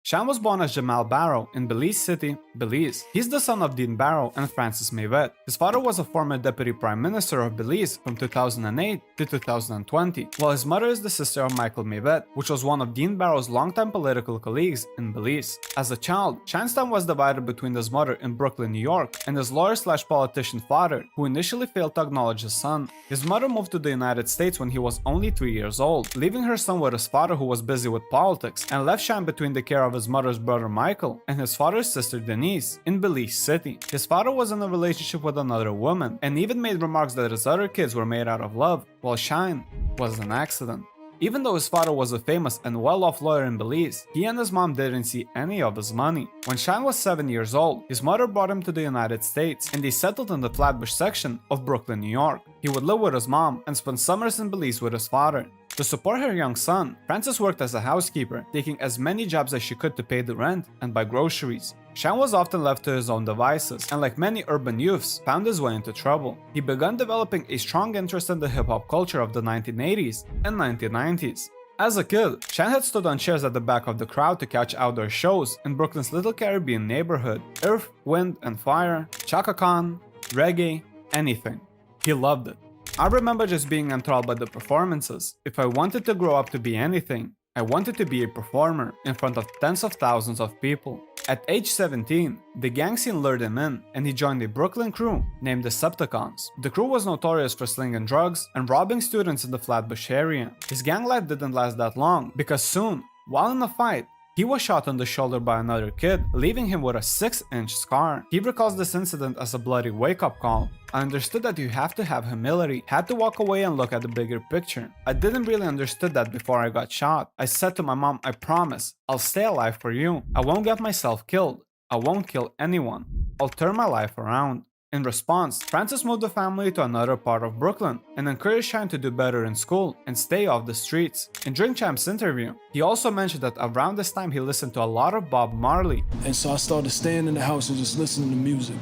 Shyne was born as Jamal Barrow in Belize City, Belize. He's the son of Dean Barrow and Frances Mavette. His father was a former Deputy Prime Minister of Belize from 2008 to 2020, while his mother is the sister of Michael Mavette, which was one of Dean Barrow's longtime political colleagues in Belize. As a child, Shyne's time was divided between his mother in Brooklyn, New York, and his lawyer-slash-politician father, who initially failed to acknowledge his son. His mother moved to the United States when he was only 3 years old, leaving her son with his father who was busy with politics, and left Shyne between the care of his mother's brother Michael and his father's sister Denise in Belize City. His father was in a relationship with another woman, and even made remarks that his other kids were made out of love, while Shyne was an accident. Even though his father was a famous and well-off lawyer in Belize, he and his mom didn't see any of his money. When Shyne was 7 years old, his mother brought him to the United States, and they settled in the Flatbush section of Brooklyn, New York. He would live with his mom and spend summers in Belize with his father. To support her young son, Frances worked as a housekeeper, taking as many jobs as she could to pay the rent and buy groceries. Shyne was often left to his own devices, and like many urban youths, found his way into trouble. He began developing a strong interest in the hip-hop culture of the 1980s and 1990s. As a kid, Shyne had stood on chairs at the back of the crowd to catch outdoor shows in Brooklyn's Little Caribbean neighborhood. Earth, Wind and Fire, Chaka Khan, reggae, anything. He loved it. I remember just being enthralled by the performances. If I wanted to grow up to be anything, I wanted to be a performer in front of tens of thousands of people. At age 17, the gang scene lured him in, and he joined a Brooklyn crew named the Decepticons. The crew was notorious for slinging drugs and robbing students in the Flatbush area. His gang life didn't last that long, because soon, while in a fight, he was shot on the shoulder by another kid, leaving him with a 6-inch scar. He recalls this incident as a bloody wake-up call. I understood that you have to have humility, had to walk away and look at the bigger picture. I didn't really understood that before I got shot. I said to my mom, I promise, I'll stay alive for you. I won't get myself killed. I won't kill anyone. I'll turn my life around. In response, Frances moved the family to another part of Brooklyn and encouraged Shyne to do better in school and stay off the streets. In Drink Champ's interview, he also mentioned that around this time he listened to a lot of Bob Marley. And so I started staying in the house and just listening to music.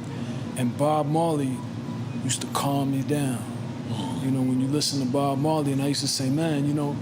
And Bob Marley used to calm me down. You know, when you listen to Bob Marley, and I used to say, man, you know,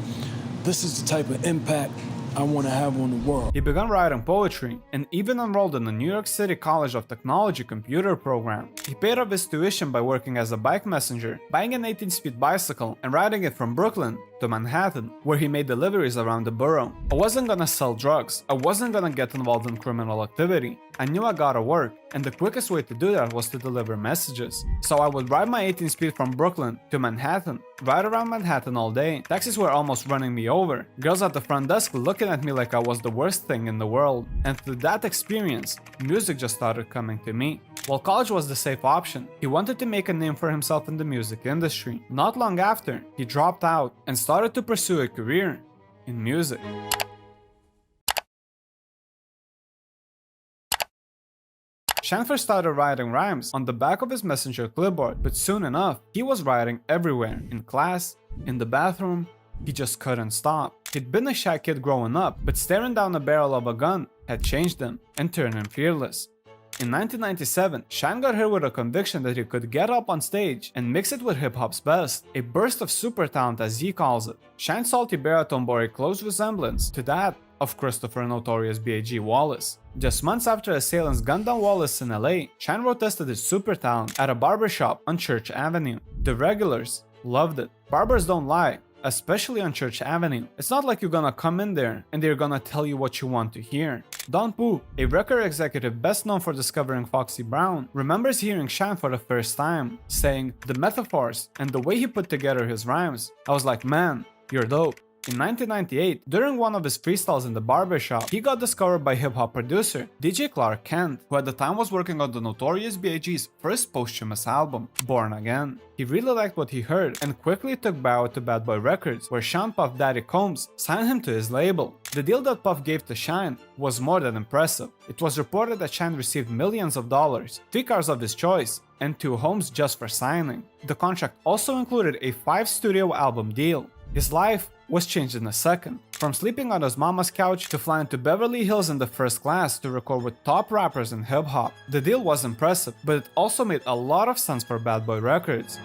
this is the type of impact I want to have on the world. He began writing poetry and even enrolled in the New York City College of Technology computer program. He paid off his tuition by working as a bike messenger, buying an 18-speed bicycle and riding it from Brooklyn to Manhattan, where he made deliveries around the borough. I wasn't gonna sell drugs, I wasn't gonna get involved in criminal activity. I knew I gotta work, and the quickest way to do that was to deliver messages. So I would ride my 18-speed from Brooklyn to Manhattan, ride around Manhattan all day. Taxis were almost running me over, girls at the front desk looking at me like I was the worst thing in the world. And through that experience, music just started coming to me. While college was the safe option, he wanted to make a name for himself in the music industry. Not long after, he dropped out and started to pursue a career in music. Shyne first started writing rhymes on the back of his messenger clipboard, but soon enough, he was writing everywhere, in class, in the bathroom. He just couldn't stop. He'd been a shy kid growing up, but staring down the barrel of a gun had changed him and turned him fearless. In 1997, Shyne got hit with a conviction that he could get up on stage and mix it with hip-hop's best, a burst of super talent as he calls it. Shyne's salty baritone bore a close resemblance to that of Christopher Notorious B.I.G. Wallace. Just months after assailants gunned down Wallace in LA, Shyne protested his super talent at a barbershop on Church Avenue. The regulars loved it. Barbers don't lie, especially on Church Avenue. It's not like you're gonna come in there and they're gonna tell you what you want to hear. Don Pooh, a record executive best known for discovering Foxy Brown, remembers hearing Shyne for the first time, saying the metaphors and the way he put together his rhymes. I was like, man, you're dope. In 1998, during one of his freestyles in the barbershop, he got discovered by hip-hop producer DJ Clark Kent, who at the time was working on the Notorious B.I.G.'s first posthumous album, Born Again. He really liked what he heard and quickly took Barrow to Bad Boy Records, where Sean Puff Daddy Combs signed him to his label. The deal that Puff gave to Shyne was more than impressive. It was reported that Shyne received millions of dollars, 3 cars of his choice, and 2 homes just for signing. The contract also included a 5-studio album deal. His life was changed in a second. From sleeping on his mama's couch to flying to Beverly Hills in the first class to record with top rappers in hip-hop. The deal was impressive, but it also made a lot of sense for Bad Boy Records.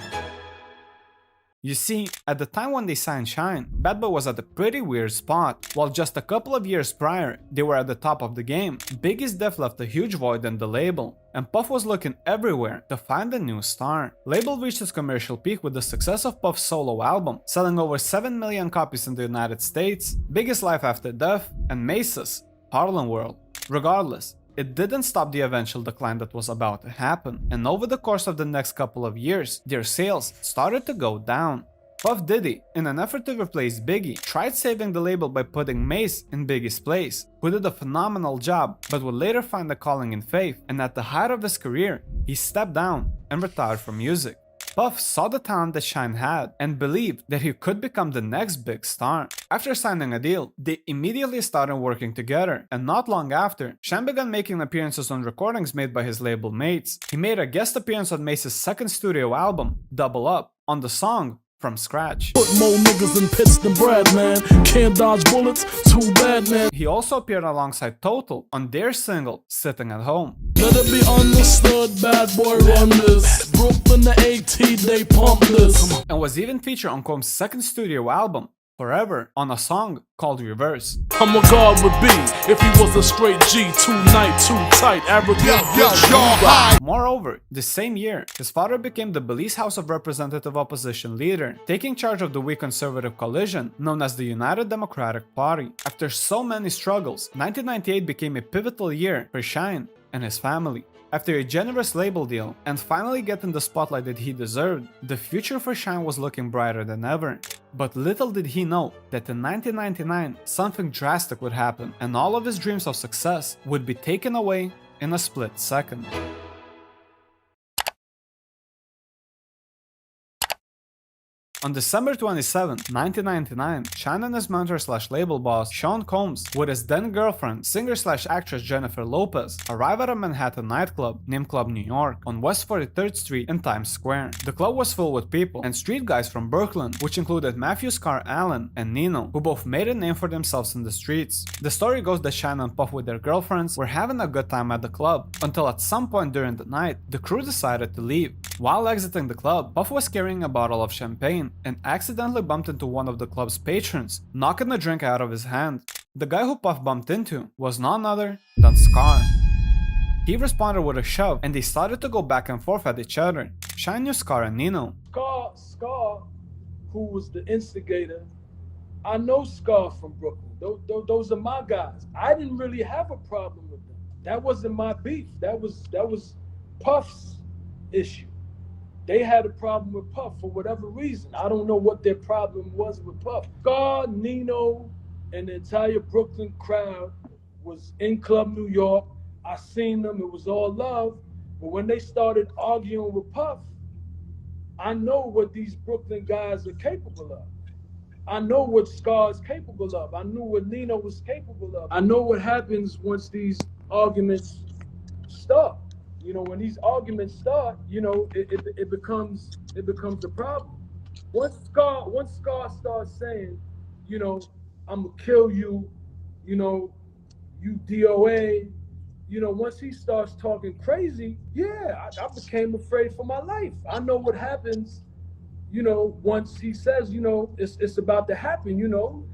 You see, at the time when they signed Shyne, Bad Boy was at a pretty weird spot. While just a couple of years prior, they were at the top of the game, Biggie's death left a huge void in the label, and Puff was looking everywhere to find a new star. Label reached its commercial peak with the success of Puff's solo album, selling over 7 million copies in the United States, Biggie's Life After Death, and Mace's Harlem World. Regardless, it didn't stop the eventual decline that was about to happen, and over the course of the next couple of years, their sales started to go down. Puff Diddy, in an effort to replace Biggie, tried saving the label by putting Mace in Biggie's place, who did a phenomenal job but would later find a calling in faith, and at the height of his career, he stepped down and retired from music. Puff saw the talent that Shyne had and believed that he could become the next big star. After signing a deal, they immediately started working together, and not long after, Shyne began making appearances on recordings made by his label mates. He made a guest appearance on Mace's second studio album, Double Up, on the song From Scratch. Put more niggas in pits than Brad, man. Can't dodge bullets, too bad, man. He also appeared alongside Total on their single, Sitting at Home. Let it be understood, Bad Boy run this. Brooklyn, the AT, they pump this. And was even featured on Combs' second studio album, Forever, on a song called Reverse. I'm what God would be if he was a straight G, too night, too tight, arrogant. Moreover, the same year, his father became the Belize House of Representative opposition leader, taking charge of the weak conservative coalition known as the United Democratic Party. After so many struggles, 1998 became a pivotal year for Shyne and his family. After a generous label deal and finally getting the spotlight that he deserved, the future for Shyne was looking brighter than ever. But little did he know that in 1999, something drastic would happen and all of his dreams of success would be taken away in a split second. On December 27, 1999, Shyne and his mentor/label boss Sean Combs, with his then girlfriend, singer/actress Jennifer Lopez, arrive at a Manhattan nightclub named Club New York on West 43rd Street in Times Square. The club was filled with people and street guys from Brooklyn, which included Matthew Scar Allen and Nino, who both made a name for themselves in the streets. The story goes that Shyne and Puff with their girlfriends were having a good time at the club, until at some point during the night, the crew decided to leave. While exiting the club, Puff was carrying a bottle of champagne and accidentally bumped into one of the club's patrons, knocking the drink out of his hand. The guy who Puff bumped into was none other than Scar. He responded with a shove and they started to go back and forth at each other. Shyne knew Scar and Nino. Scar, who was the instigator, I know Scar from Brooklyn. Those are my guys. I didn't really have a problem with them. That wasn't my beef. That was Puff's issue. They had a problem with Puff for whatever reason. I don't know what their problem was with Puff. Scar, Nino, and the entire Brooklyn crowd was in Club New York. I seen them, it was all love. But when they started arguing with Puff, I know what these Brooklyn guys are capable of. I know what Scar's capable of. I knew what Nino was capable of. I know what happens once these arguments start. You know, when these arguments start, you know, it becomes a problem. Once Scar starts saying, you know, I'm gonna kill you, you know, you DOA, you know, once he starts talking crazy, yeah, I became afraid for my life. I know what happens, you know, once he says, you know, it's about to happen, you know,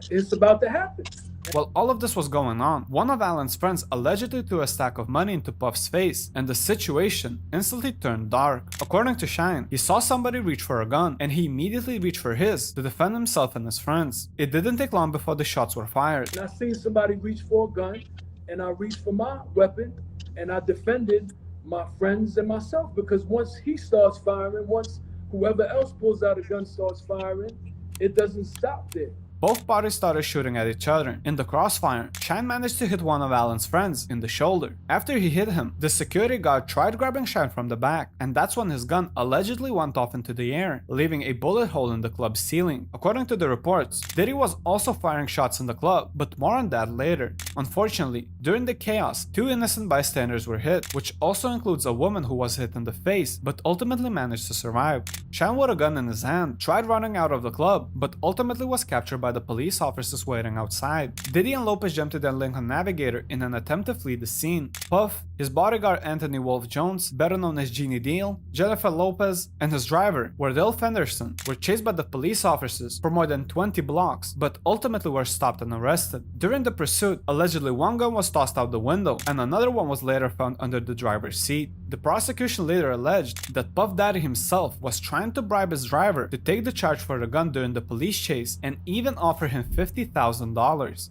it's about to happen. While all of this was going on, one of Alan's friends allegedly threw a stack of money into Puff's face, and the situation instantly turned dark. According to Shyne, he saw somebody reach for a gun, and he immediately reached for his to defend himself and his friends. It didn't take long before the shots were fired. And I seen somebody reach for a gun, and I reached for my weapon, and I defended my friends and myself, because once he starts firing, once whoever else pulls out a gun starts firing, it doesn't stop there. Both parties started shooting at each other. In the crossfire, Shyne managed to hit one of Alan's friends in the shoulder. After he hit him, the security guard tried grabbing Shyne from the back, and that's when his gun allegedly went off into the air, leaving a bullet hole in the club's ceiling. According to the reports, Diddy was also firing shots in the club, but more on that later. Unfortunately, during the chaos, 2 innocent bystanders were hit, which also includes a woman who was hit in the face, but ultimately managed to survive. Shyne with a gun in his hand tried running out of the club, but ultimately was captured by by the police officers waiting outside. Diddy and Lopez jumped to their Lincoln Navigator in an attempt to flee the scene. Puff, his bodyguard Anthony Wolf Jones, better known as Jeannie Deal, Jennifer Lopez, and his driver, Wardell Fenderson, were chased by the police officers for more than 20 blocks, but ultimately were stopped and arrested. During the pursuit, allegedly one gun was tossed out the window, and another one was later found under the driver's seat. The prosecution later alleged that Puff Daddy himself was trying to bribe his driver to take the charge for the gun during the police chase and even offer him $50,000.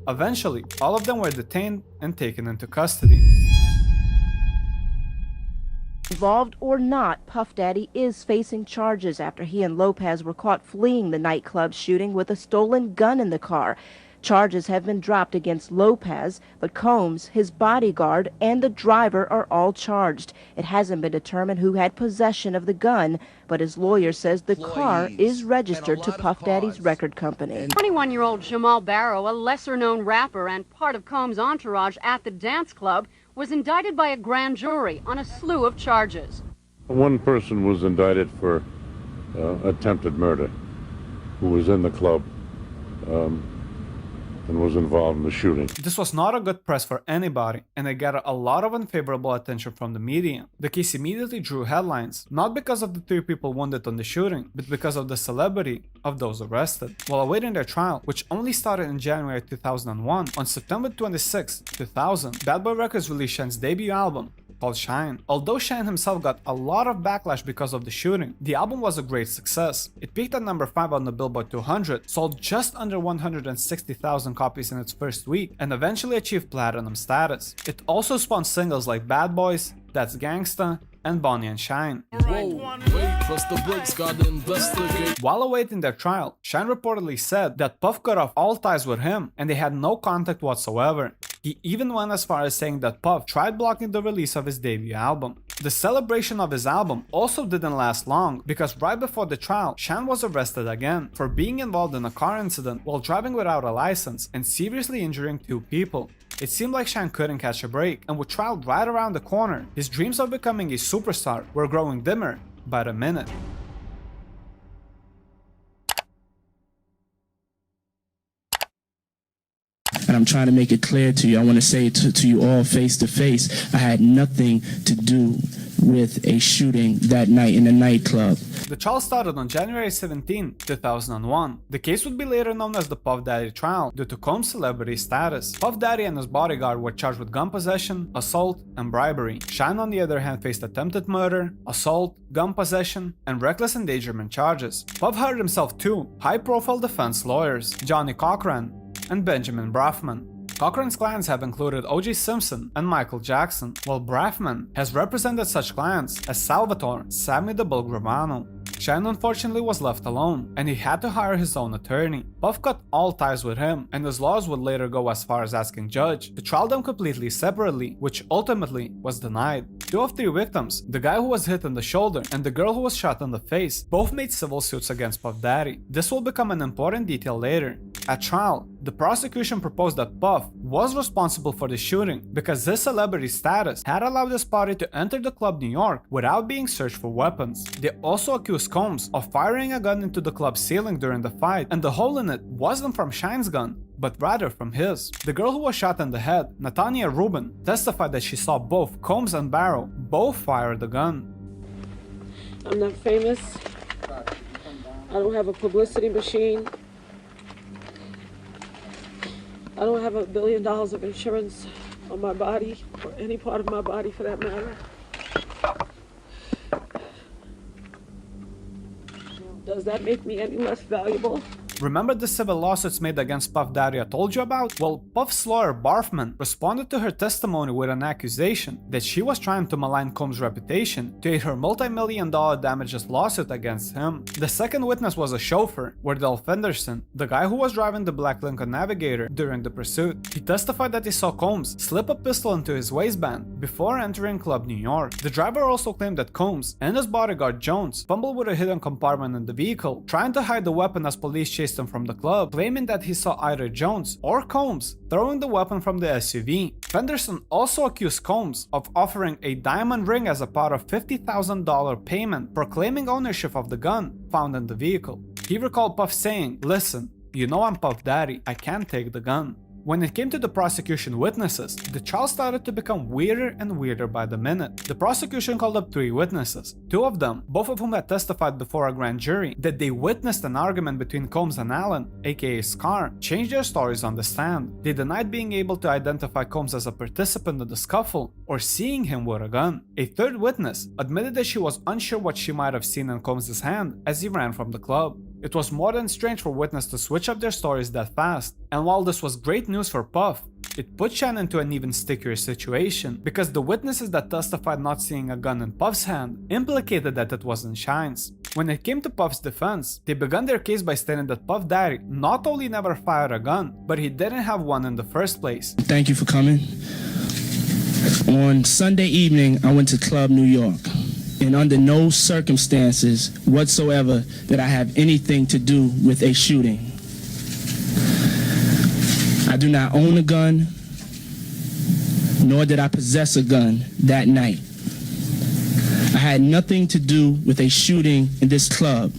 Eventually, all of them were detained and taken into custody. Involved or not, Puff Daddy is facing charges after he and Lopez were caught fleeing the nightclub shooting with a stolen gun in the car. Charges have been dropped against Lopez, but Combs, his bodyguard, and the driver are all charged. It hasn't been determined who had possession of the gun, but his lawyer says the car is registered to Puff Daddy's record company. 21-year-old Jamal Barrow, a lesser-known rapper and part of Combs' entourage at the dance club, was indicted by a grand jury on a slew of charges. One person was indicted for attempted murder, who was in the club and was involved in the shooting. This was not a good press for anybody, and it got a lot of unfavorable attention from the media. The case immediately drew headlines, not because of the 3 people wounded on the shooting, but because of the celebrity of those arrested. While awaiting their trial, which only started in January 2001, on September 26, 2000, Bad Boy Records released Shyne's debut album, called Shyne. Although Shyne himself got a lot of backlash because of the shooting, the album was a great success. It peaked at number 5 on the Billboard 200, sold just under 160,000 copies in its first week, and eventually achieved platinum status. It also spawned singles like Bad Boys, That's Gangsta, and Bonnie and Shyne. While awaiting their trial, Shyne reportedly said that Puff cut off all ties with him and they had no contact whatsoever. He even went as far as saying that Puff tried blocking the release of his debut album. The celebration of his album also didn't last long, because right before the trial, Shyne was arrested again for being involved in a car incident while driving without a license and seriously injuring 2 people. It seemed like Shyne couldn't catch a break, and with trial right around the corner, his dreams of becoming a superstar were growing dimmer by the minute. And I'm trying to make it clear to you. I want to say to you all face to face, I had nothing to do with a shooting that night in a nightclub. The trial started on January 17, 2001. The case would be later known as the Puff Daddy trial due to Combs' celebrity status. Puff Daddy and his bodyguard were charged with gun possession, assault, and bribery. Shyne, on the other hand, faced attempted murder, assault, gun possession, and reckless endangerment charges. Puff hired himself 2 high-profile defense lawyers, Johnny Cochran and Benjamin Brafman. Cochran's clients have included O.J. Simpson and Michael Jackson, while Brafman has represented such clients as Salvatore Sammy the Bull Gravano. Shyne unfortunately was left alone, and he had to hire his own attorney. Puff cut all ties with him, and his lawyers would later go as far as asking Judge to trial them completely separately, which ultimately was denied. 2 of 3 victims, the guy who was hit in the shoulder and the girl who was shot in the face, both made civil suits against Puff Daddy. This will become an important detail later. At trial, the prosecution proposed that Puff was responsible for the shooting because his celebrity status had allowed his party to enter the club New York without being searched for weapons. They also accused Combs of firing a gun into the club ceiling during the fight, and the hole in it wasn't from Shyne's gun, but rather from his. The girl who was shot in the head, Natania Rubin, testified that she saw both Combs and Barrow both fire the gun. I'm not famous. I don't have a publicity machine. I don't have $1 billion of insurance on my body, or any part of my body for that matter. Does that make me any less valuable? Remember the civil lawsuits made against Puff Daddy I told you about? Well, Puff's lawyer Barfman responded to her testimony with an accusation that she was trying to malign Combs' reputation to aid her multi-million-dollar damages lawsuit against him. The second witness was a chauffeur, Wardell Fenderson, the guy who was driving the black Lincoln Navigator during the pursuit. He testified that he saw Combs slip a pistol into his waistband before entering Club New York. The driver also claimed that Combs and his bodyguard Jones fumbled with a hidden compartment in the vehicle, trying to hide the weapon as police chased him from the club, claiming that he saw either Jones or Combs throwing the weapon from the SUV. Fenderson also accused Combs of offering a diamond ring as a part of $50,000 payment for claiming ownership of the gun found in the vehicle. He recalled Puff saying, "Listen, "You know I'm Puff Daddy, I can't take the gun." When it came to the prosecution witnesses, the trial started to become weirder and weirder by the minute. The prosecution called up 3 witnesses. 2 of them, both of whom had testified before a grand jury that they witnessed an argument between Combs and Allen, aka Scar, changed their stories on the stand. They denied being able to identify Combs as a participant in the scuffle or seeing him with a gun. A 3rd witness admitted that she was unsure what she might have seen in Combs' hand as he ran from the club. It was more than strange for witnesses to switch up their stories that fast, and while this was great news for Puff, it put Shyne into an even stickier situation, because the witnesses that testified not seeing a gun in Puff's hand implicated that it wasn't Shyne's. When it came to Puff's defense, they began their case by stating that Puff Daddy not only never fired a gun, but he didn't have one in the first place. Thank you for coming. On Sunday evening, I went to Club New York. And under no circumstances whatsoever that I have anything to do with a shooting. I do not own a gun, nor did I possess a gun that night. I had nothing to do with a shooting in this club.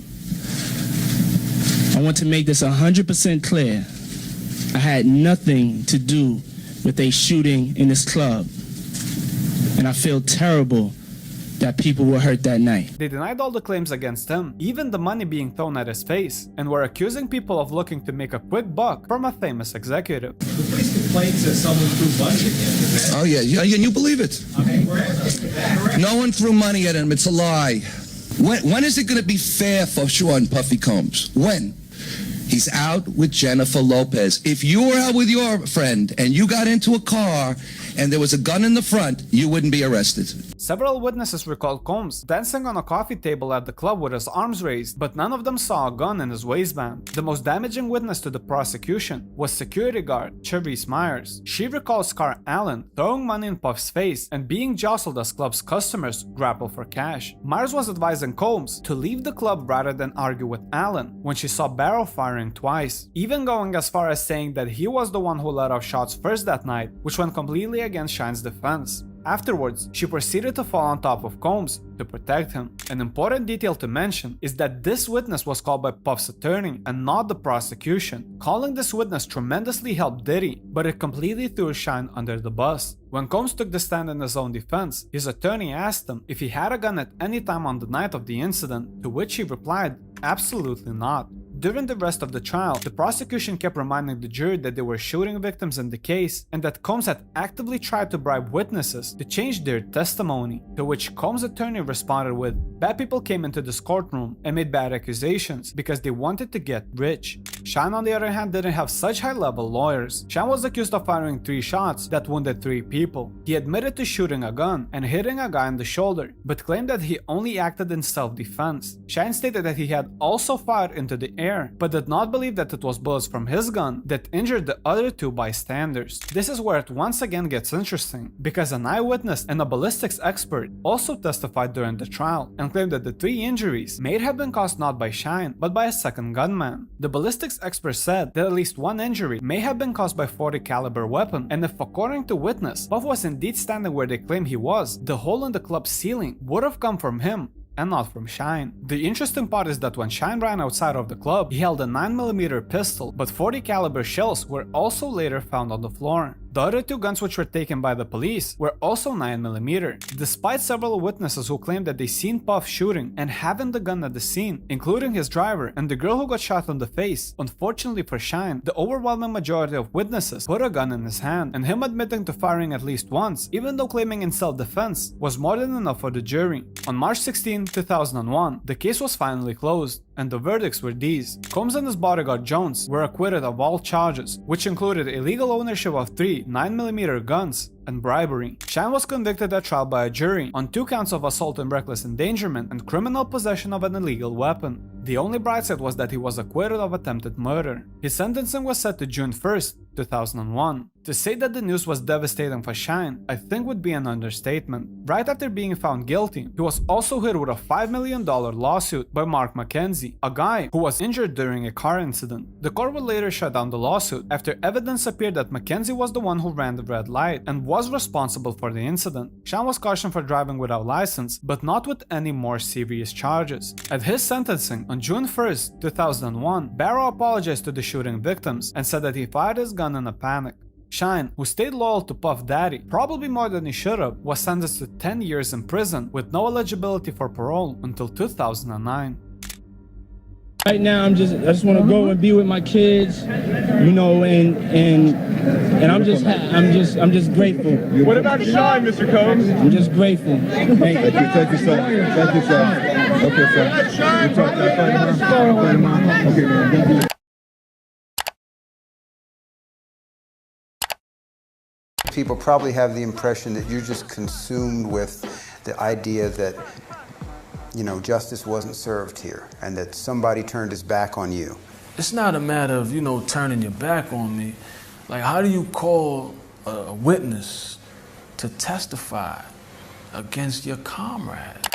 I want to make this 100% clear. I had nothing to do with a shooting in this club. And I feel terrible that people were hurt that night. They denied all the claims against him, even the money being thrown at his face, and were accusing people of looking to make a quick buck from a famous executive. The police complained that someone threw money at him. Oh yeah, and you believe it. Okay, No one threw money at him, it's a lie. When is it going to be fair for Sean Puffy Combs? When? He's out with Jennifer Lopez. If you were out with your friend and you got into a car and there was a gun in the front, you wouldn't be arrested. Several witnesses recalled Combs dancing on a coffee table at the club with his arms raised, but none of them saw a gun in his waistband. The most damaging witness to the prosecution was security guard Cherise Myers. She recalls Scar Allen throwing money in Puff's face and being jostled as club's customers grapple for cash. Myers was advising Combs to leave the club rather than argue with Allen when she saw Barrow firing twice, even going as far as saying that he was the one who let off shots first that night, which went completely against Shyne's defense. Afterwards, she proceeded to fall on top of Combs to protect him. An important detail to mention is that this witness was called by Puff's attorney and not the prosecution. Calling this witness tremendously helped Diddy, but it completely threw Shyne under the bus. When Combs took the stand in his own defense, his attorney asked him if he had a gun at any time on the night of the incident, to which he replied, absolutely not. During the rest of the trial, the prosecution kept reminding the jury that they were shooting victims in the case and that Combs had actively tried to bribe witnesses to change their testimony, to which Combs' attorney responded with, "Bad people came into this courtroom and made bad accusations because they wanted to get rich." Shyne, on the other hand, didn't have such high-level lawyers. Shyne was accused of firing 3 shots that wounded 3 people. He admitted to shooting a gun and hitting a guy in the shoulder, but claimed that he only acted in self-defense. Shyne stated that he had also fired into the air, but did not believe that it was bullets from his gun that injured the other 2 bystanders. This is where it once again gets interesting, because an eyewitness and a ballistics expert also testified during the trial and claimed that the 3 injuries may have been caused not by Shyne, but by a second gunman. The ballistics expert said that at least 1 injury may have been caused by a .40 caliber weapon, and if, according to witness, Puff was indeed standing where they claim he was, the hole in the club's ceiling would have come from him and not from Shyne. The interesting part is that when Shyne ran outside of the club, he held a 9mm pistol, but .40 caliber shells were also later found on the floor. The other 2 guns which were taken by the police were also 9mm, despite several witnesses who claimed that they seen Puff shooting and having the gun at the scene, including his driver and the girl who got shot in the face. Unfortunately for Shyne, the overwhelming majority of witnesses put a gun in his hand, and him admitting to firing at least once, even though claiming in self-defense, was more than enough for the jury. On March 16, 2001, the case was finally closed, and the verdicts were these. Combs and his bodyguard Jones were acquitted of all charges, which included illegal ownership of 3 9mm guns and bribery. Shyne was convicted at trial by a jury on 2 counts of assault and reckless endangerment and criminal possession of an illegal weapon. The only bright side was that he was acquitted of attempted murder. His sentencing was set to June 1st, 2001. To say that the news was devastating for Shyne, I think would be an understatement. Right after being found guilty, he was also hit with a $5 million lawsuit by Mark McKenzie, a guy who was injured during a car incident. The court would later shut down the lawsuit after evidence appeared that McKenzie was the one who ran the red light and was responsible for the incident. Shyne was cautioned for driving without license, but not with any more serious charges. At his sentencing on June 1st, 2001, Barrow apologized to the shooting victims and said that he fired his gun in a panic. Shyne, who stayed loyal to Puff Daddy, probably more than he should have, was sentenced to 10 years in prison with no eligibility for parole until 2009. Right now, I just want to go and be with my kids, you know, and I'm just grateful. What about Shyne, Mr. Combs? I'm just grateful. Thank you. Thank you, son. Thank you, son. Okay, son. We talked about Mom. Okay, man. Thank you. People probably have the impression that you're just consumed with the idea that, you know, justice wasn't served here and that somebody turned his back on you. It's not a matter of, you know, turning your back on me. Like, how do you call a witness to testify against your comrade?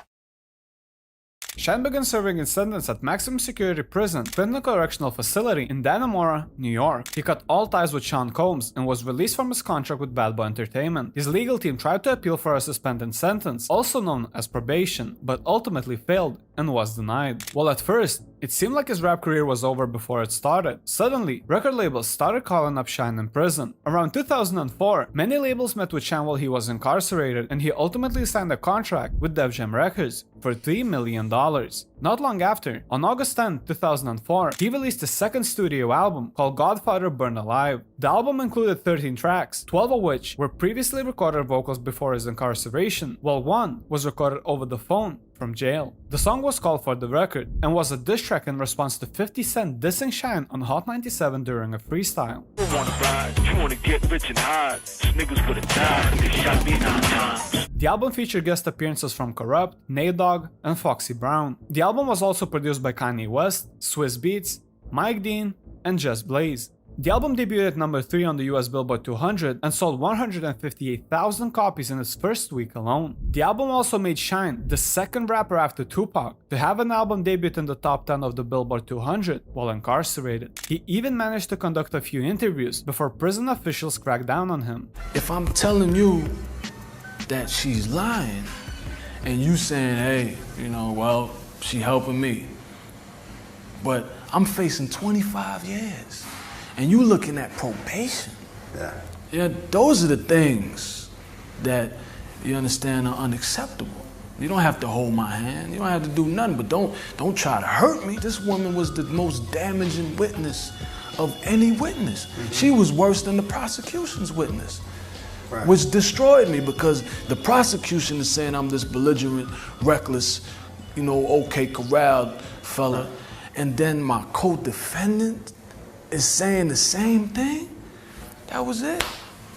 Shyne began serving his sentence at maximum security prison, Fenton Correctional Facility in Dannemora, New York. He cut all ties with Sean Combs and was released from his contract with Bad Boy Entertainment. His legal team tried to appeal for a suspended sentence, also known as probation, but ultimately failed and was denied. While at first, it seemed like his rap career was over before it started, suddenly, record labels started calling up Shyne in prison. Around 2004, many labels met with Shyne while he was incarcerated, and he ultimately signed a contract with Def Jam Records for $3 million. Not long after, on August 10, 2004, he released his second studio album called Godfather Burned Alive. The album included 13 tracks, 12 of which were previously recorded vocals before his incarceration, while one was recorded over the phone from jail. The song was called For the Record and was a diss track in response to 50 Cent dissing Shyne on Hot 97 during a freestyle. The album featured guest appearances from Corrupt, Nate Dogg, and Foxy Brown. The album was also produced by Kanye West, Swizz Beatz, Mike Dean, and Just Blaze. The album debuted at number 3 on the US Billboard 200 and sold 158,000 copies in its first week alone. The album also made Shyne the second rapper after Tupac to have an album debut in the top 10 of the Billboard 200 while incarcerated. He even managed to conduct a few interviews before prison officials cracked down on him. If I'm telling you that she's lying and you saying, hey, you know, well, she helping me, but I'm facing 25 years. And you looking at probation. Yeah, those are the things that, you understand, are unacceptable. You don't have to hold my hand. You don't have to do nothing, but don't try to hurt me. This woman was the most damaging witness of any witness. She was worse than the prosecution's witness, which destroyed me because the prosecution is saying I'm this belligerent, reckless, you know, okay, corralled fella. And then my co-defendant is saying the same thing. That was it.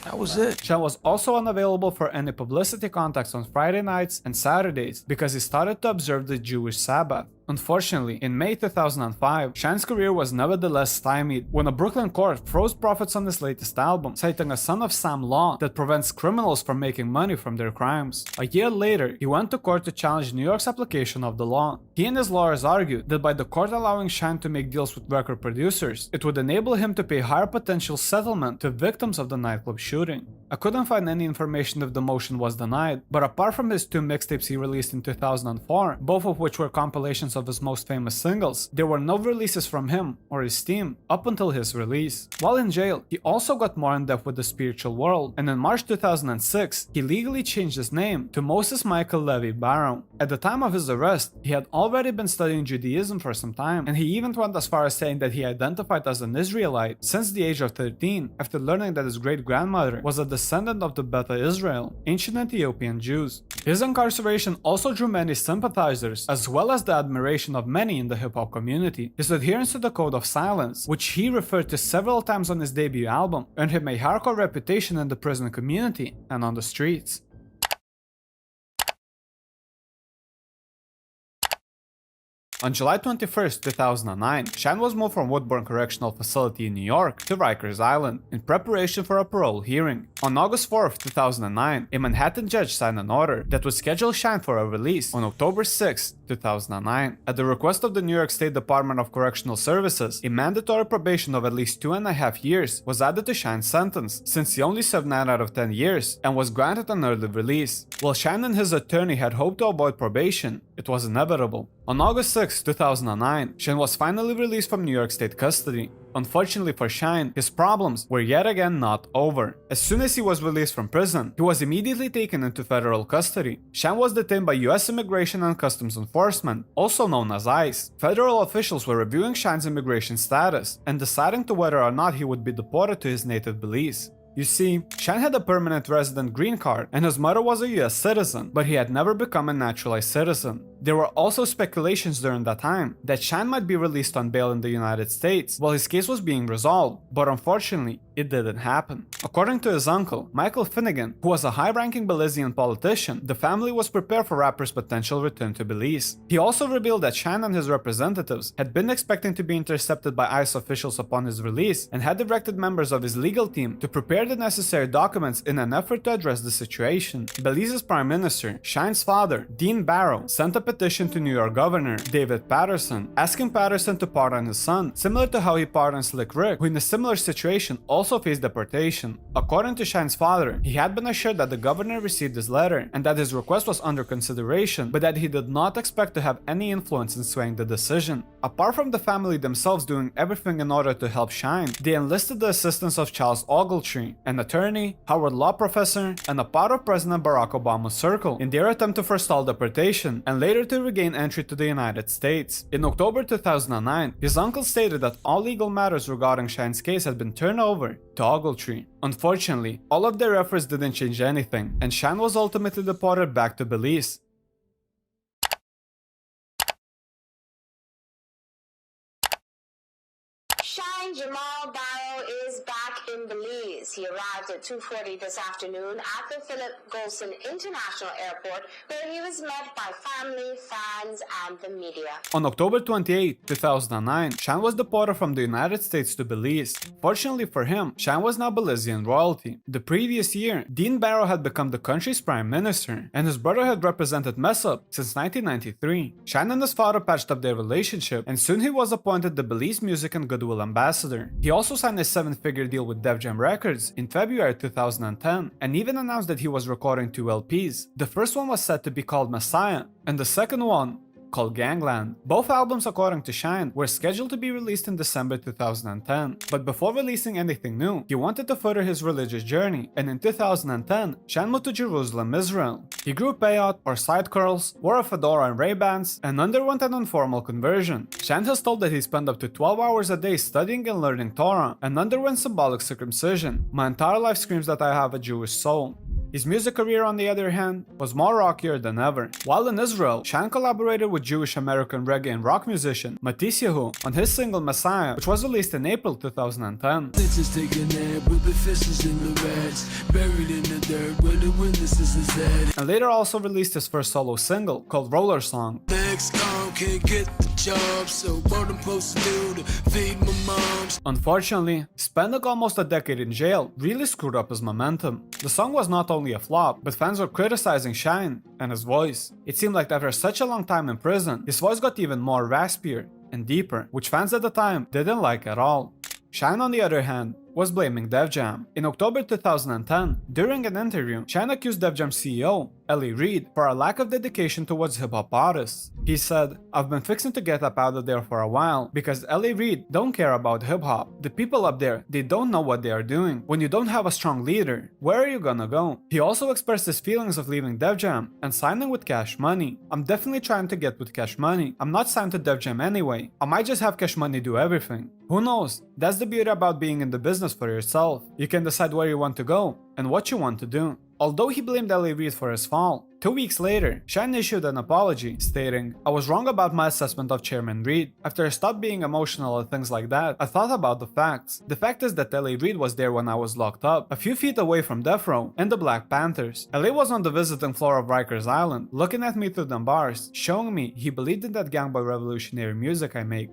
That was it. Shyne was also unavailable for any publicity contacts on Friday nights and Saturdays because he started to observe the Jewish Sabbath. Unfortunately, in May 2005, Shyne's career was nevertheless stymied when a Brooklyn court froze profits on his latest album, citing a Son of Sam law that prevents criminals from making money from their crimes. A year later, he went to court to challenge New York's application of the law. He and his lawyers argued that by the court allowing Shyne to make deals with record producers, it would enable him to pay higher potential settlement to victims of the nightclub shooting. I couldn't find any information if the motion was denied, but apart from his 2 mixtapes he released in 2004, both of which were compilations of his most famous singles, there were no releases from him or his team up until his release. While in jail, he also got more in depth with the spiritual world, and in March 2006, he legally changed his name to Moses Michael Levi Barrow. At the time of his arrest, he had already been studying Judaism for some time, and he even went as far as saying that he identified as an Israelite since the age of 13 after learning that his great-grandmother was a descendant of the Beta Israel, ancient Ethiopian Jews. His incarceration also drew many sympathizers, as well as the admiration of many in the hip-hop community. His adherence to the Code of Silence, which he referred to several times on his debut album, earned him a hardcore reputation in the prison community and on the streets. On July 21st, 2009, Shyne was moved from Woodbourne Correctional Facility in New York to Rikers Island in preparation for a parole hearing. On August 4th, 2009, a Manhattan judge signed an order that would schedule Shyne for a release on October 6th, 2009. At the request of the New York State Department of Correctional Services, a mandatory probation of at least 2.5 years was added to Shyne's sentence, since he only served 9 out of 10 years and was granted an early release. While Shyne and his attorney had hoped to avoid probation, it was inevitable. On August 6, 2009, Shyne was finally released from New York State custody. Unfortunately for Shyne, his problems were yet again not over. As soon as he was released from prison, he was immediately taken into federal custody. Shyne was detained by US Immigration and Customs Enforcement, also known as ICE. Federal officials were reviewing Shyne's immigration status and deciding to whether or not he would be deported to his native Belize. You see, Shyne had a permanent resident green card and his mother was a US citizen, but he had never become a naturalized citizen. There were also speculations during that time that Shyne might be released on bail in the United States while his case was being resolved, but unfortunately, it didn't happen. According to his uncle, Michael Finnegan, who was a high-ranking Belizean politician, the family was prepared for rapper's potential return to Belize. He also revealed that Shyne and his representatives had been expecting to be intercepted by ICE officials upon his release and had directed members of his legal team to prepare the necessary documents in an effort to address the situation. Belize's Prime Minister, Shyne's father, Dean Barrow, sent a petition to New York Governor David Patterson, asking Patterson to pardon his son, similar to how he pardoned Slick Rick, who in a similar situation also faced deportation. According to Shyne's father, he had been assured that the governor received his letter and that his request was under consideration, but that he did not expect to have any influence in swaying the decision. Apart from the family themselves doing everything in order to help Shyne, they enlisted the assistance of Charles Ogletree, an attorney, Howard Law professor, and a part of President Barack Obama's circle in their attempt to forestall deportation and later to regain entry to the United States. In October 2009, his uncle stated that all legal matters regarding Shyne's case had been turned over to Ogletree. Unfortunately, all of their efforts didn't change anything, and Shyne was ultimately deported back to Belize. Shyne Jamal Barrow is back in Belize. He arrived at 2:40 this afternoon at the Philip Golson International Airport, where he was met by family, fans, and the media. On October 28, 2009, Shyne was deported from the United States to Belize. Fortunately for him, Shyne was now Belizean royalty. The previous year, Dean Barrow had become the country's prime minister, and his brother had represented Mess-Up since 1993. Shyne and his father patched up their relationship, and soon he was appointed the Belize Music and Goodwill Ambassador. He also signed a 7-figure deal with Def Jam Records in February 2010, and even announced that he was recording 2 LPs. The first one was said to be called Messiah, and the second one called Gangland. Both albums, according to Shyne, were scheduled to be released in December 2010. But before releasing anything new, he wanted to further his religious journey, and in 2010, Shyne moved to Jerusalem, Israel. He grew payot or side curls, wore a fedora and Ray-Bans, and underwent an informal conversion. Shyne has told that he spent up to 12 hours a day studying and learning Torah, and underwent symbolic circumcision. "My entire life screams that I have a Jewish soul." His music career, on the other hand, was more rockier than ever. While in Israel, Shyne collaborated with Jewish American reggae and rock musician Matisyahu on his single Messiah, which was released in April 2010. And later also released his first solo single, called Roller Song. Unfortunately, spending almost a decade in jail really screwed up his momentum. The song was not only a flop, but fans were criticizing Shyne and his voice. It seemed like after such a long time in prison, his voice got even more raspier and deeper, which fans at the time didn't like at all. Shyne, on the other hand, was blaming Def Jam. In October 2010, during an interview, Shyne accused Def Jam CEO Ellie Reed for a lack of dedication towards hip-hop artists. He said, "I've been fixing to get up out of there for a while because Ellie Reed don't care about hip-hop. The people up there, they don't know what they are doing. When you don't have a strong leader, where are you gonna go?" He also expressed his feelings of leaving Def Jam and signing with Cash Money. "I'm definitely trying to get with Cash Money. I'm not signed to Def Jam anyway. I might just have Cash Money do everything." Who knows? That's the beauty about being in the business for yourself. You can decide where you want to go and what you want to do. although he blamed LA Reid for his fall. 2 weeks later, Shyne issued an apology, stating, "I was wrong about my assessment of Chairman Reid. After I stopped being emotional and things like that, I thought about the facts. The fact is that LA Reid was there when I was locked up, a few feet away from death row and the Black Panthers. LA was on the visiting floor of Rikers Island, looking at me through them bars, showing me he believed in that gang boy revolutionary music I make."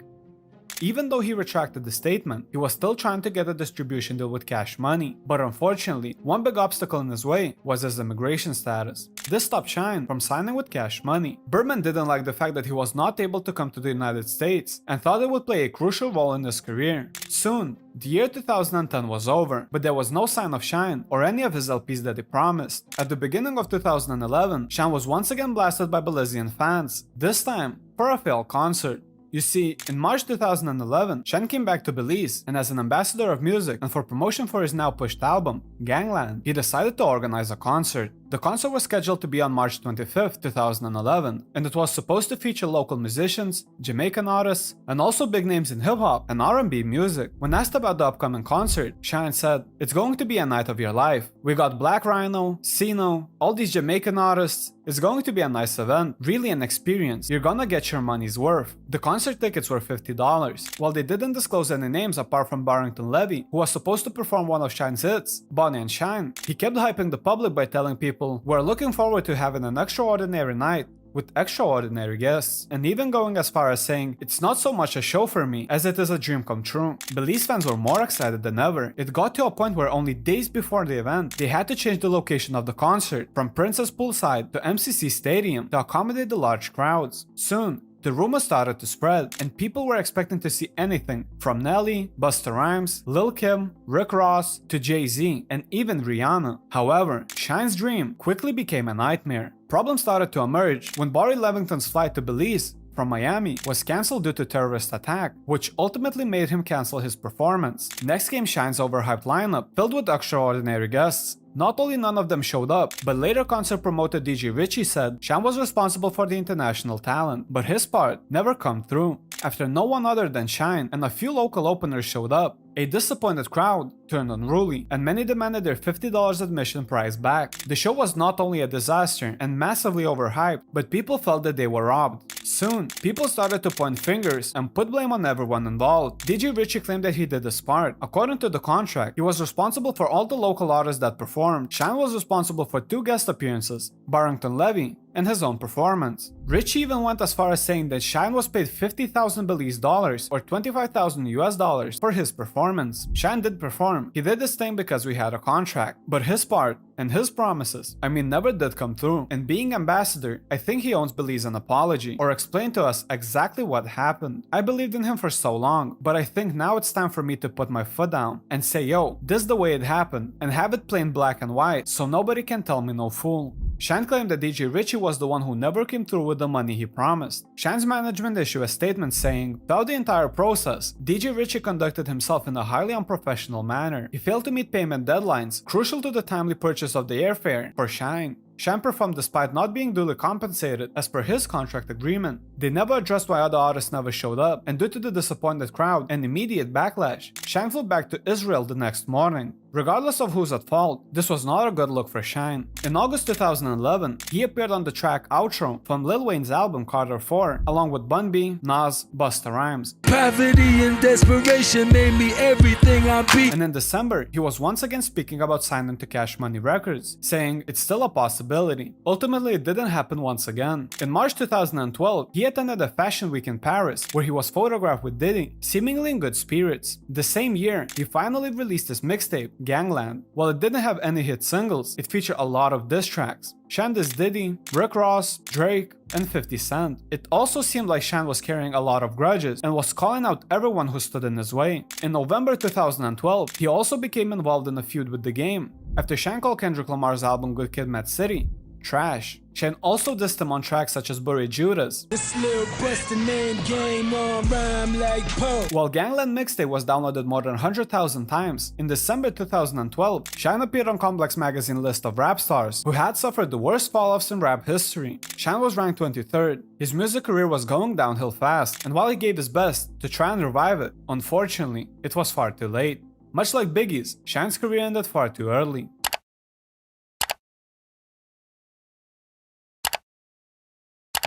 Even though he retracted the statement, he was still trying to get a distribution deal with Cash Money, but unfortunately, one big obstacle in his way was his immigration status. This stopped Shyne from signing with Cash Money. Birdman didn't like the fact that he was not able to come to the United States and thought it would play a crucial role in his career. Soon, the year 2010 was over, but there was no sign of Shyne or any of his LPs that he promised. At the beginning of 2011, Shyne was once again blasted by Belizean fans, this time for a failed concert. You see, in March 2011, Shyne came back to Belize, and as an ambassador of music and for promotion for his now pushed album, Gangland, he decided to organize a concert. The concert was scheduled to be on March 25th, 2011, and it was supposed to feature local musicians, Jamaican artists, and also big names in hip-hop and R&B music. When asked about the upcoming concert, Shyne said, "It's going to be a night of your life. We got Black Rhino, Sino, all these Jamaican artists. It's going to be a nice event, really an experience. You're gonna get your money's worth." The concert tickets were $50. While they didn't disclose any names apart from Barrington Levy, who was supposed to perform one of Shyne's hits, Bonnie and Shyne, he kept hyping the public by telling people, "We're looking forward to having an extraordinary night with extraordinary guests," and even going as far as saying, "It's not so much a show for me as it is a dream come true." Belize fans were more excited than ever. It got to a point where only days before the event, they had to change the location of the concert from Princess Poolside to MCC Stadium to accommodate the large crowds. Soon, the rumors started to spread, and people were expecting to see anything from Nelly, Busta Rhymes, Lil Kim, Rick Ross, to Jay-Z, and even Rihanna. However, Shyne's dream quickly became a nightmare. Problems started to emerge when Barry Levington's flight to Belize from Miami was cancelled due to terrorist attack, which ultimately made him cancel his performance. Next came Shyne's overhyped lineup, filled with extraordinary guests. Not only none of them showed up, but later concert promoter DJ Richie said Shyne was responsible for the international talent, but his part never come through. After no one other than Shyne and a few local openers showed up, a disappointed crowd turned unruly, and many demanded their $50 admission price back. The show was not only a disaster and massively overhyped, but people felt that they were robbed. Soon, people started to point fingers and put blame on everyone involved. DJ Richie claimed that he did his part. According to the contract, he was responsible for all the local artists that performed. Shyne was responsible for 2 guest appearances, Barrington Levy and his own performance. Richie even went as far as saying that Shyne was paid 50,000 Belize dollars or 25,000 US dollars for his performance. Shyne did perform. He did this thing because we had a contract, but his part and his promises, never did come through. And being ambassador, I think he owes Belize an apology or explain to us exactly what happened. I believed in him for so long, but I think now it's time for me to put my foot down and say, yo, this is the way it happened, and have it plain black and white so nobody can tell me no fool. Shyne claimed that DJ Richie was the one who never came through with the money he promised. Shyne's management issued a statement saying, throughout the entire process, DJ Richie conducted himself in a highly unprofessional manner. He failed to meet payment deadlines, crucial to the timely purchase of the airfare for Shyne. Shyne performed despite not being duly compensated as per his contract agreement. They never addressed why other artists never showed up, and due to the disappointed crowd and immediate backlash, Shyne flew back to Israel the next morning. Regardless of who's at fault, this was not a good look for Shyne. In August 2011, he appeared on the track Outro from Lil Wayne's album Carter 4, along with Bun B, Nas, Busta Rhymes. Poverty and desperation made me everything I be. And in December, he was once again speaking about signing to Cash Money Records, saying it's still a possibility. Ultimately, it didn't happen once again. In March 2012, he attended a fashion week in Paris, where he was photographed with Diddy, seemingly in good spirits. The same year, he finally released his mixtape, Gangland. While it didn't have any hit singles, it featured a lot of diss tracks. Shyne dissed Diddy, Rick Ross, Drake, and 50 Cent. It also seemed like Shyne was carrying a lot of grudges and was calling out everyone who stood in his way. In November 2012, he also became involved in a feud with The Game, after Shyne called Kendrick Lamar's album Good Kid, Mad City trash. Shyne also dissed him on tracks such as Buried Judas. This little bustin' name game on rhyme like Poe. While Gangland mixtape was downloaded more than 100,000 times, in December 2012, Shyne appeared on Complex magazine list of rap stars who had suffered the worst fall-offs in rap history. Shyne was ranked 23rd. His music career was going downhill fast, and while he gave his best to try and revive it, unfortunately, it was far too late. Much like Biggie's, Shyne's career ended far too early.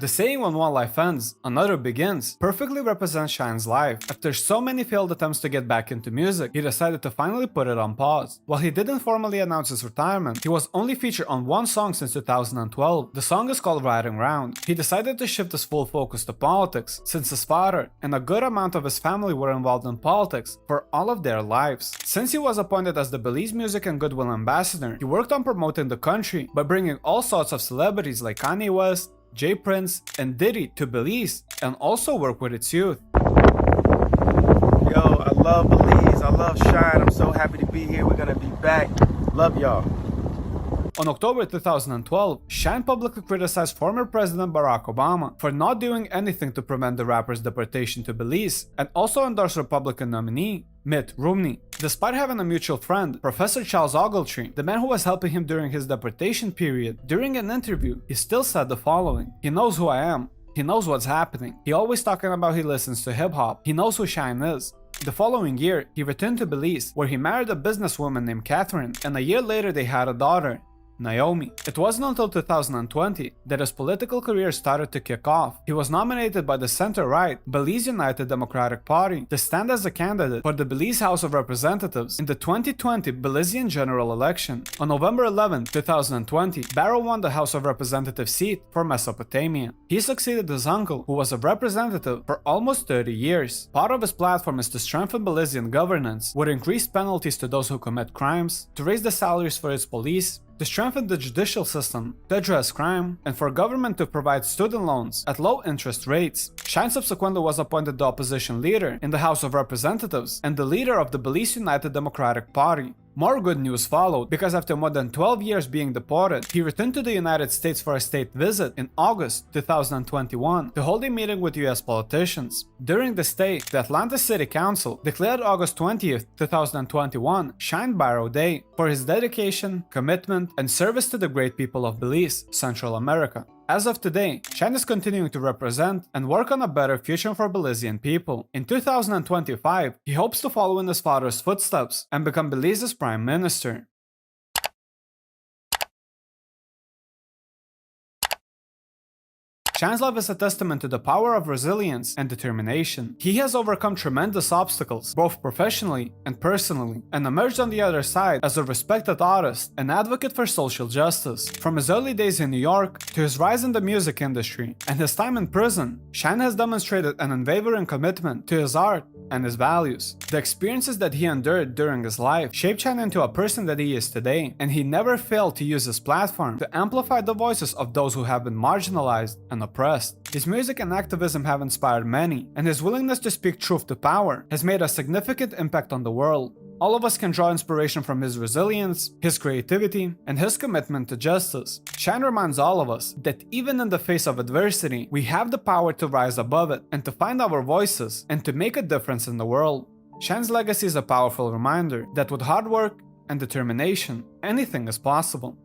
The saying "when one life ends, another begins" perfectly represents Shyne's life. After so many failed attempts to get back into music, he decided to finally put it on pause. While he didn't formally announce his retirement, he was only featured on one song since 2012. The song is called Riding Round. He decided to shift his full focus to politics, since his father and a good amount of his family were involved in politics for all of their lives. Since he was appointed as the Belize Music and Goodwill Ambassador, he worked on promoting the country by bringing all sorts of celebrities like Kanye West, J Prince, and Diddy to Belize, and also worked with its youth. Yo, I love Belize, I love Shyne, I'm so happy to be here, we're gonna be back. Love y'all. On October 2012, Shyne publicly criticized former President Barack Obama for not doing anything to prevent the rapper's deportation to Belize, and also endorsed Republican nominee Mitt Romney. Despite having a mutual friend, Professor Charles Ogletree, the man who was helping him during his deportation period, during an interview, he still said the following: "He knows who I am. He knows what's happening. He always talking about he listens to hip-hop. He knows who Shyne is." The following year, he returned to Belize, where he married a businesswoman named Catherine, and a year later they had a daughter, Naomi. It wasn't until 2020 that his political career started to kick off. He was nominated by the center-right Belize United Democratic Party to stand as a candidate for the Belize House of Representatives in the 2020 Belizean general election. On November 11, 2020, Barrow won the House of Representatives seat for Mesopotamia. He succeeded his uncle, who was a representative for almost 30 years. Part of his platform is to strengthen Belizean governance with increased penalties to those who commit crimes, to raise the salaries for its police, to strengthen the judicial system, to address crime, and for government to provide student loans at low interest rates. Shyne subsequently was appointed the opposition leader in the House of Representatives and the leader of the Belize United Democratic Party. More good news followed, because after more than 12 years being deported, he returned to the United States for a state visit in August 2021 to hold a meeting with US politicians. During the stay, the Atlanta City Council declared August 20th, 2021 Shyne Barrow Day for his dedication, commitment, and service to the great people of Belize, Central America. As of today, Shyne is continuing to represent and work on a better future for Belizean people. In 2025, he hopes to follow in his father's footsteps and become Belize's Prime Minister. Shyne's life is a testament to the power of resilience and determination. He has overcome tremendous obstacles, both professionally and personally, and emerged on the other side as a respected artist and advocate for social justice. From his early days in New York to his rise in the music industry and his time in prison, Shyne has demonstrated an unwavering commitment to his art and his values. The experiences that he endured during his life shaped Shyne into a person that he is today, and he never failed to use his platform to amplify the voices of those who have been marginalized and oppressed. His music and activism have inspired many, and his willingness to speak truth to power has made a significant impact on the world. All of us can draw inspiration from his resilience, his creativity, and his commitment to justice. Shyne reminds all of us that even in the face of adversity, we have the power to rise above it and to find our voices and to make a difference in the world. Shyne's legacy is a powerful reminder that with hard work and determination, anything is possible.